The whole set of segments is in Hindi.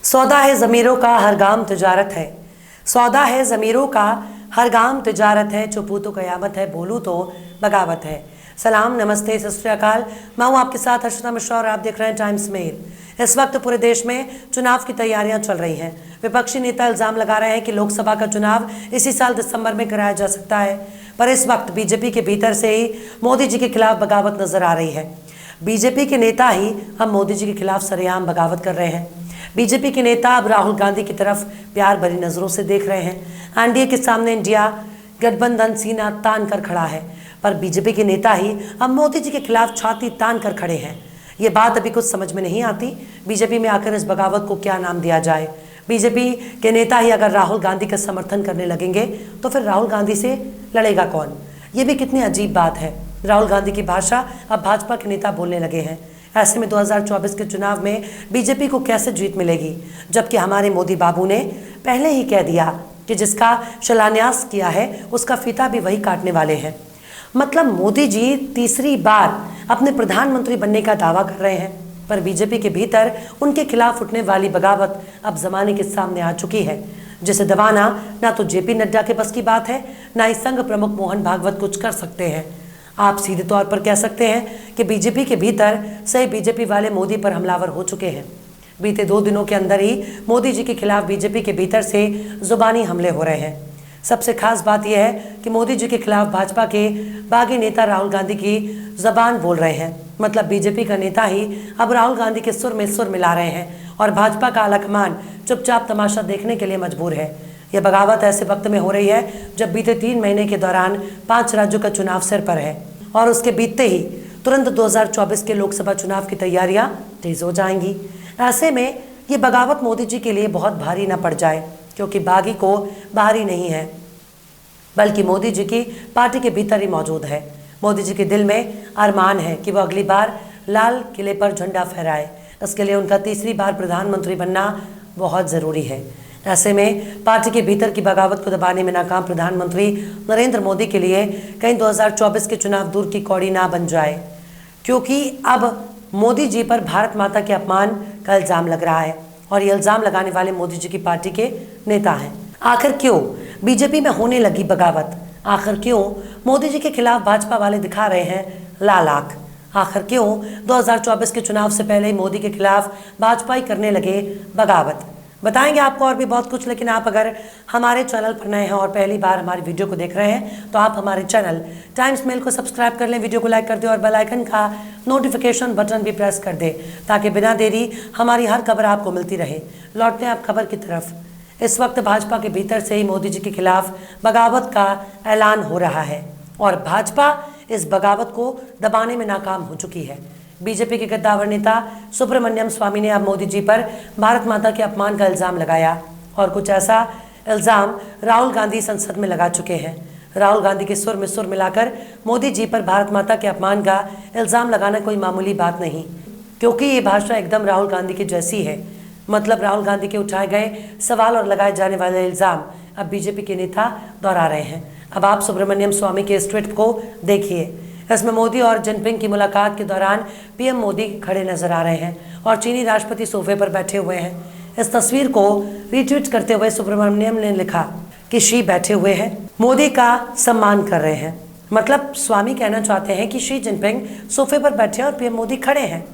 सौदा है ज़मीरों का हर गाम तिजारत है। सौदा है ज़मीरों का हर गाम तिजारत है। चुपू तो क़यामत है, बोलूँ तो बगावत है। सलाम, नमस्ते, सत श्री अकाल। मैं हूँ आपके साथ हर्षिता मिश्रा और आप देख रहे हैं टाइम्स मेल। इस वक्त पूरे देश में चुनाव की तैयारियां चल रही हैं। विपक्षी नेता इल्ज़ाम लगा रहे हैं कि लोकसभा का चुनाव इसी साल दिसंबर में कराया जा सकता है, पर इस वक्त बीजेपी के भीतर से ही मोदी जी के खिलाफ बगावत नजर आ रही है। बीजेपी के नेता ही अब मोदी जी के खिलाफ सरेआम बगावत कर रहे हैं। बीजेपी के नेता अब राहुल गांधी की तरफ प्यार भरी नजरों से देख रहे हैं। एनडीए के सामने इंडिया गठबंधन सीना तान कर खड़ा है, पर बीजेपी के नेता ही अब मोदी जी के खिलाफ छाती तान कर खड़े हैं। ये बात अभी कुछ समझ में नहीं आती। बीजेपी में आकर इस बगावत को क्या नाम दिया जाए। बीजेपी के नेता ही अगर राहुल गांधी का समर्थन करने लगेंगे तो फिर राहुल गांधी से लड़ेगा कौन? ये भी कितनी अजीब बात है। राहुल गांधी की भाषा अब भाजपा के नेता बोलने लगे हैं। ऐसे में 2024 के चुनाव में बीजेपी को कैसे जीत मिलेगी, जबकि हमारे मोदी बाबू ने पहले ही कह दिया कि जिसका शिलान्यास किया है उसका फीता भी वही काटने वाले हैं। मतलब मोदी जी तीसरी बार अपने प्रधानमंत्री बनने का दावा कर रहे हैं, पर बीजेपी के भीतर उनके खिलाफ उठने वाली बगावत अब जमाने के सामने आ चुकी है, जिसे दबाना ना तो जेपी नड्डा के बस की बात है, ना ही संघ प्रमुख मोहन भागवत कुछ कर सकते हैं। आप सीधे तौर पर कह सकते हैं कि बीजेपी के भीतर से बीजेपी वाले मोदी पर हमलावर हो चुके हैं। बीते 2 दिनों के अंदर ही मोदी जी के खिलाफ बीजेपी के भीतर से जुबानी हमले हो रहे हैं। सबसे खास बात यह है कि मोदी जी के खिलाफ भाजपा के बागी नेता राहुल गांधी की जबान बोल रहे हैं। मतलब बीजेपी का नेता ही अब राहुल गांधी के सुर में सुर मिला रहे हैं और भाजपा का आलाकमान चुपचाप तमाशा देखने के लिए मजबूर है। यह बगावत ऐसे वक्त में हो रही है जब बीते 3 महीने के दौरान 5 राज्यों का चुनाव सिर पर है और उसके बीतते ही तुरंत 2024 के लोकसभा चुनाव की तैयारियां तेज हो जाएंगी। ऐसे में ये बगावत मोदी जी के लिए बहुत भारी न पड़ जाए, क्योंकि बागी को बाहरी नहीं है बल्कि मोदी जी की पार्टी के भीतर ही मौजूद है। मोदी जी के दिल में अरमान है कि वो अगली बार लाल किले पर झंडा फहराए। इसके लिए उनका तीसरी बार प्रधानमंत्री बनना बहुत ज़रूरी है। ऐसे में पार्टी के भीतर की बगावत को दबाने में नाकाम प्रधानमंत्री नरेंद्र मोदी के लिए कहीं 2024 के चुनाव दूर की कौड़ी ना बन जाए, क्योंकि अब मोदी जी पर भारत माता के अपमान का इल्ज़ाम लग रहा है और ये इल्ज़ाम लगाने वाले मोदी जी की पार्टी के नेता हैं। आखिर क्यों बीजेपी में होने लगी बगावत? आखिर क्यों मोदी जी के खिलाफ भाजपा वाले दिखा रहे हैं लाल आंख? आखिर क्यों 2024 के चुनाव से पहले ही मोदी के खिलाफ भाजपा ही करने लगे बगावत? बताएंगे आपको और भी बहुत कुछ, लेकिन आप अगर हमारे चैनल पर नए हैं और पहली बार हमारी वीडियो को देख रहे हैं तो आप हमारे चैनल टाइम्स मेल को सब्सक्राइब कर लें, वीडियो को लाइक कर दें और बेल आइकन का नोटिफिकेशन बटन भी प्रेस कर दें, ताकि बिना देरी हमारी हर खबर आपको मिलती रहे। लौटते हैं आप खबर की तरफ। इस वक्त भाजपा के भीतर से ही मोदी जी के खिलाफ बगावत का ऐलान हो रहा है और भाजपा इस बगावत को दबाने में नाकाम हो चुकी है। बीजेपी के कद्दावर नेता सुब्रमण्यम स्वामी ने अब मोदी जी पर भारत माता के अपमान का इल्ज़ाम लगाया और कुछ ऐसा इल्ज़ाम राहुल गांधी संसद में लगा चुके हैं। राहुल गांधी के सुर में सुर मिलाकर मोदी जी पर भारत माता के अपमान का इल्ज़ाम लगाना कोई मामूली बात नहीं, क्योंकि ये भाषा एकदम राहुल गांधी की जैसी है। मतलब राहुल गांधी के उठाए गए सवाल और लगाए जाने वाले इल्ज़ाम अब बीजेपी के नेता दोहरा रहे हैं। अब आप सुब्रमण्यम स्वामी के इस ट्वीट को देखिए। इसमें मोदी और जिनपिंग की मुलाकात के दौरान पीएम मोदी खड़े नजर आ रहे हैं और चीनी राष्ट्रपति सोफे पर बैठे हुए हैं। इस तस्वीर को रीट्वीट करते हुए सुब्रमण्यम ने लिखा कि शी बैठे हुए हैं, मोदी का सम्मान कर रहे हैं। मतलब स्वामी कहना चाहते हैं कि शी जिनपिंग सोफे पर बैठे हैं और पीएम मोदी खड़े हैं,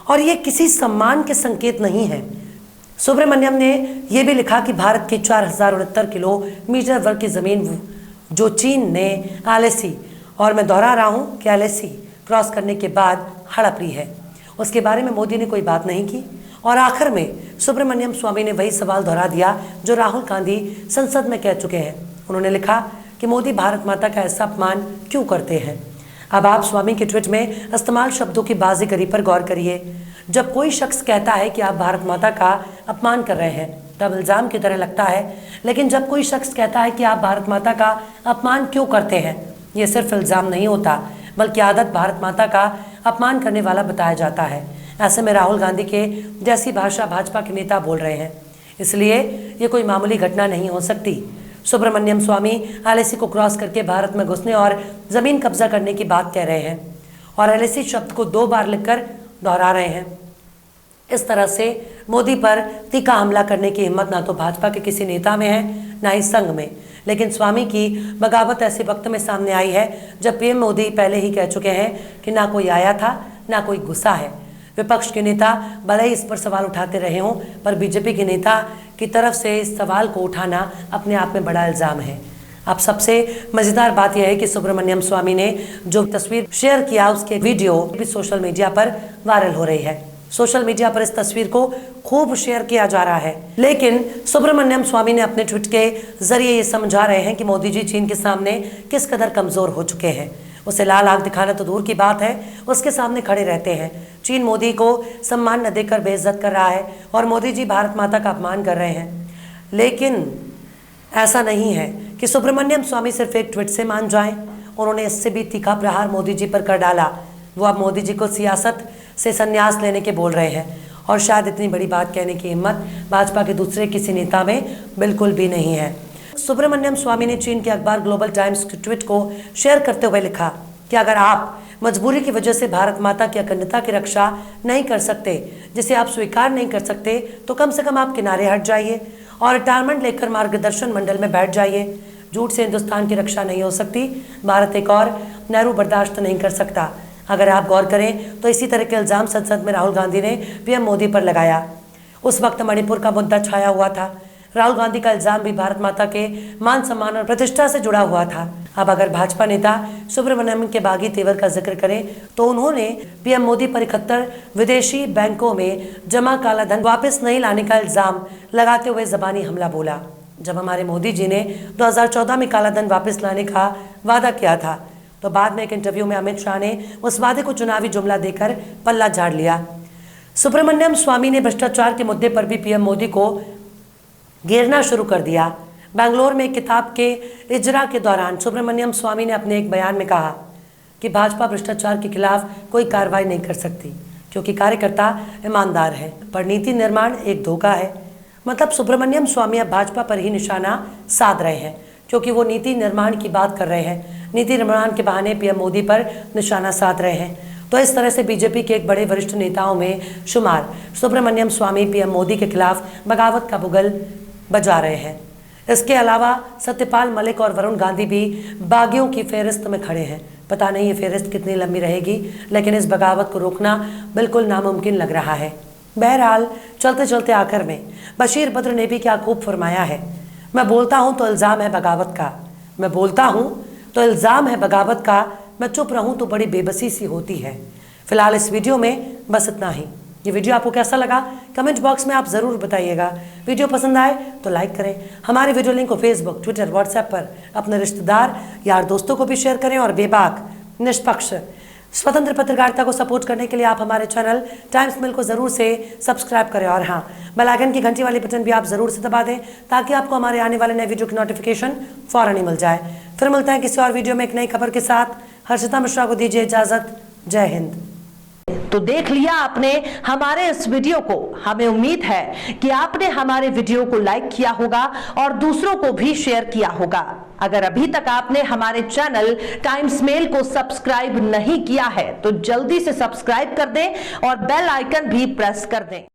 और ये किसी सम्मान के संकेत नहीं है। सुब्रमण्यम ने यह भी लिखा कि भारत की 4069 किलोमीटर वर्ग की जमीन जो चीन ने एलएसी, और मैं दोहरा रहा हूँ कि एलएसी क्रॉस करने के बाद हड़प ली है, उसके बारे में मोदी ने कोई बात नहीं की। और आखिर में सुब्रमण्यम स्वामी ने वही सवाल दोहरा दिया जो राहुल गांधी संसद में कह चुके हैं। उन्होंने लिखा कि मोदी भारत माता का ऐसा अपमान क्यों करते हैं। अब आप स्वामी के ट्वीट में इस्तेमाल शब्दों की बाजीगरी पर गौर करिए। जब कोई शख्स कहता है कि आप भारत माता का अपमान कर रहे हैं तब इल्ज़ाम की तरह लगता है, लेकिन जब कोई शख्स कहता है कि आप भारत माता का अपमान क्यों करते हैं, ये सिर्फ इल्ज़ाम नहीं होता बल्कि आदत भारत माता का अपमान करने वाला बताया जाता है। ऐसे में राहुल गांधी के जैसी भाषा भाजपा के नेता बोल रहे हैं, इसलिए ये कोई मामूली घटना नहीं हो सकती। सुब्रमण्यम स्वामी एलएसी को क्रॉस करके भारत में घुसने और ज़मीन कब्जा करने की बात कह रहे हैं और एलएसी शब्द को 2 बार लिखकर दोहरा रहे हैं। इस तरह से मोदी पर तीखा हमला करने की हिम्मत ना तो भाजपा के किसी नेता में है, ना ही संघ में। लेकिन स्वामी की बगावत ऐसे वक्त में सामने आई है जब पीएम मोदी पहले ही कह चुके हैं कि ना कोई आया था, ना कोई गुस्सा है। विपक्ष के नेता भले ही इस पर सवाल उठाते रहे हों, पर बीजेपी के नेता की तरफ से इस सवाल को उठाना अपने आप में बड़ा इल्ज़ाम है। अब सबसे मज़ेदार बात यह है कि सुब्रमण्यम स्वामी ने जो तस्वीर शेयर किया, उसके वीडियो भी सोशल मीडिया पर वायरल हो रही है। सोशल मीडिया पर इस तस्वीर को खूब शेयर किया जा रहा है। लेकिन सुब्रमण्यम स्वामी ने अपने ट्वीट के जरिए ये समझा रहे हैं कि मोदी जी चीन के सामने किस कदर कमज़ोर हो चुके हैं। उसे लाल आंख दिखाना तो दूर की बात है, उसके सामने खड़े रहते हैं। चीन मोदी को सम्मान न देकर बेइज्जत कर रहा है और मोदी जी भारत माता का अपमान कर रहे हैं। लेकिन ऐसा नहीं है कि सुब्रमण्यम स्वामी सिर्फ एक ट्वीट से मान जाएं। उन्होंने इससे भी तीखा प्रहार मोदी जी पर कर डाला। वो अब मोदी जी को सियासत से संन्यास लेने के बोल रहे हैं और शायद इतनी बड़ी बात कहने की हिम्मत भाजपा के दूसरे किसी नेता में बिल्कुल भी नहीं है। सुब्रमण्यम स्वामी ने चीन के अखबार ग्लोबल टाइम्स के ट्वीट को शेयर करते हुए लिखा कि अगर आप मजबूरी की वजह से भारत माता की अखंडता की रक्षा नहीं कर सकते, जिसे आप स्वीकार नहीं कर सकते, तो कम से कम आप किनारे हट जाइए और रिटायरमेंट लेकर मार्गदर्शन मंडल में बैठ जाइए। झूठ से हिंदुस्तान की रक्षा नहीं हो सकती। भारत एक और नेहरू बर्दाश्त नहीं कर सकता। अगर आप गौर करें तो इसी तरह के इल्ज़ाम संसद में राहुल गांधी ने पीएम मोदी पर लगाया। उस वक्त मणिपुर का मुद्दा छाया हुआ था। राहुल गांधी का इल्ज़ाम भी भारत माता के मान सम्मान और प्रतिष्ठा से जुड़ा हुआ था। अब अगर भाजपा नेता सुब्रमण्यम के बागी तेवर का जिक्र करें तो उन्होंने पीएम मोदी पर 71 विदेशी बैंकों में जमा काला धन वापस नहीं लाने का इल्ज़ाम लगाते हुए जबानी हमला बोला। जब हमारे मोदी जी ने 2014 में काला धन वापस लाने का वादा किया था, तो बाद में एक इंटरव्यू में अमित शाह ने उस वादे को चुनावी जुमला देकर पल्ला झाड़ लिया। सुब्रमण्यम स्वामी ने भ्रष्टाचार के मुद्दे पर भी पीएम मोदी को घेरना शुरू कर दिया। बेंगलोर में एक किताब के इजरा के दौरान सुब्रमण्यम स्वामी ने अपने एक बयान में कहा कि भाजपा भ्रष्टाचार के खिलाफ कोई कार्रवाई नहीं कर सकती क्योंकि कार्यकर्ता ईमानदार है, पर नीति निर्माण एक धोखा है। मतलब सुब्रमण्यम स्वामी अब भाजपा पर ही निशाना साध रहे हैं क्योंकि वो नीति निर्माण की बात कर रहे हैं। नीति निर्माण के बहाने पीएम मोदी पर निशाना साध रहे हैं। तो इस तरह से बीजेपी के एक बड़े वरिष्ठ नेताओं में शुमार सुब्रमण्यम स्वामी पीएम मोदी के खिलाफ बगावत का बुगल बजा रहे हैं। इसके अलावा सत्यपाल मलिक और वरुण गांधी भी बागियों की फेहरिस्त में खड़े हैं। पता नहीं ये फेहरिस्त कितनी लंबी रहेगी, लेकिन इस बगावत को रोकना बिल्कुल नामुमकिन लग रहा है। बहरहाल चलते चलते आखिर में बशीर बद्र ने भी क्या खूब फरमाया है, मैं बोलता हूँ तो इल्ज़ाम है बगावत का, मैं बोलता हूँ तो इल्ज़ाम है बगावत का, मैं चुप रहूँ तो बड़ी बेबसी सी होती है। फिलहाल इस वीडियो में बस इतना ही। ये वीडियो आपको कैसा लगा कमेंट बॉक्स में आप ज़रूर बताइएगा। वीडियो पसंद आए तो लाइक करें। हमारे वीडियो लिंक को फेसबुक, ट्विटर, व्हाट्सएप पर अपने रिश्तेदार, यार, दोस्तों को भी शेयर करें और बेबाक, निष्पक्ष, स्वतंत्र पत्रकारिता को सपोर्ट करने के लिए आप हमारे चैनल टाइम्स मेल को ज़रूर से सब्सक्राइब करें और हाँ, बेल आइकन की घंटी वाली बटन भी आप ज़रूर से दबा दें ताकि आपको हमारे आने वाले नए वीडियो की नोटिफिकेशन फ़ौरन ही मिल जाए। फिर मिलते हैं किसी और वीडियो में एक नई खबर के साथ। हर्षिता मिश्रा को दीजिए इजाज़त। जय हिंद। तो देख लिया आपने हमारे इस वीडियो को। हमें उम्मीद है कि आपने हमारे वीडियो को लाइक किया होगा और दूसरों को भी शेयर किया होगा। अगर अभी तक आपने हमारे चैनल टाइम्स मेल को सब्सक्राइब नहीं किया है तो जल्दी से सब्सक्राइब कर दें और बेल आइकन भी प्रेस कर दें।